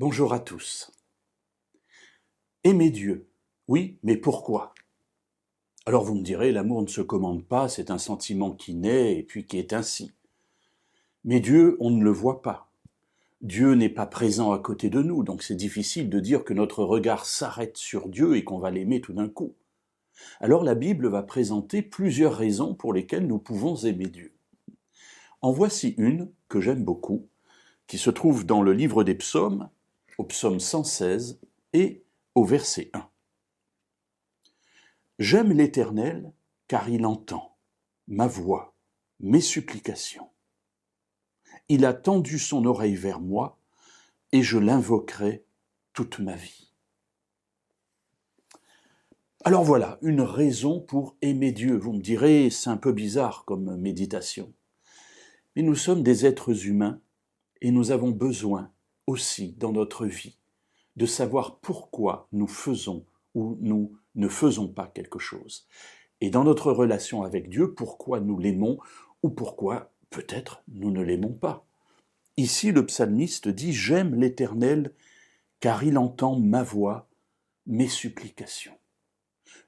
Bonjour à tous. Aimer Dieu, oui, mais pourquoi? Alors vous me direz, l'amour ne se commande pas, c'est un sentiment qui naît et puis qui est ainsi. Mais Dieu, on ne le voit pas. Dieu n'est pas présent à côté de nous, donc c'est difficile de dire que notre regard s'arrête sur Dieu et qu'on va l'aimer tout d'un coup. Alors la Bible va présenter plusieurs raisons pour lesquelles nous pouvons aimer Dieu. En voici une que j'aime beaucoup, qui se trouve dans le livre des psaumes, au psaume 116 et au verset 1. J'aime l'Éternel, car il entend ma voix, mes supplications. Il a tendu son oreille vers moi, et je l'invoquerai toute ma vie. Alors voilà, une raison pour aimer Dieu. Vous me direz, c'est un peu bizarre comme méditation. Mais nous sommes des êtres humains, et nous avons besoin aussi dans notre vie de savoir pourquoi nous faisons ou nous ne faisons pas quelque chose. Et dans notre relation avec Dieu, pourquoi nous l'aimons ou pourquoi peut-être nous ne l'aimons pas. Ici, le psalmiste dit « J'aime l'Éternel car il entend ma voix, mes supplications ».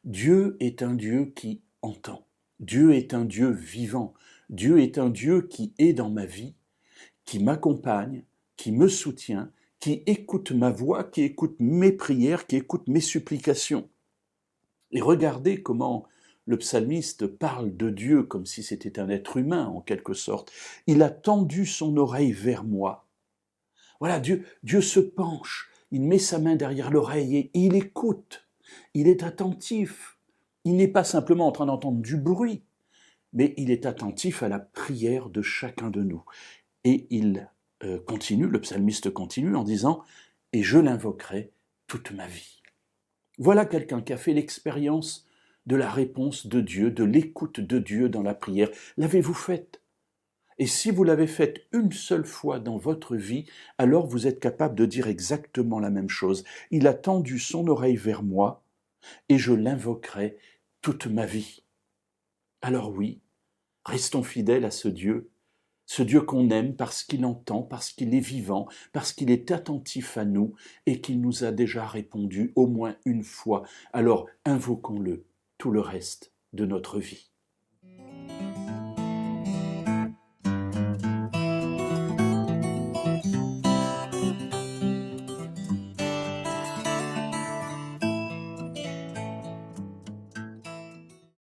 Dieu est un Dieu qui entend. Dieu est un Dieu vivant. Dieu est un Dieu qui est dans ma vie, qui m'accompagne, qui me soutient, qui écoute ma voix, qui écoute mes prières, qui écoute mes supplications. Et regardez comment le psalmiste parle de Dieu comme si c'était un être humain, en quelque sorte. Il a tendu son oreille vers moi. Voilà, Dieu se penche, il met sa main derrière l'oreille et il écoute. Il est attentif. Il n'est pas simplement en train d'entendre du bruit, mais il est attentif à la prière de chacun de nous. Et il continue, le psalmiste continue en disant « Et je l'invoquerai toute ma vie ». Voilà quelqu'un qui a fait l'expérience de la réponse de Dieu, de l'écoute de Dieu dans la prière. L'avez-vous faite? Et si vous l'avez faite une seule fois dans votre vie, alors vous êtes capable de dire exactement la même chose. Il a tendu son oreille vers moi et je l'invoquerai toute ma vie. Alors oui, restons fidèles à ce Dieu qu'on aime parce qu'il entend, parce qu'il est vivant, parce qu'il est attentif à nous et qu'il nous a déjà répondu au moins une fois. Alors invoquons-le tout le reste de notre vie.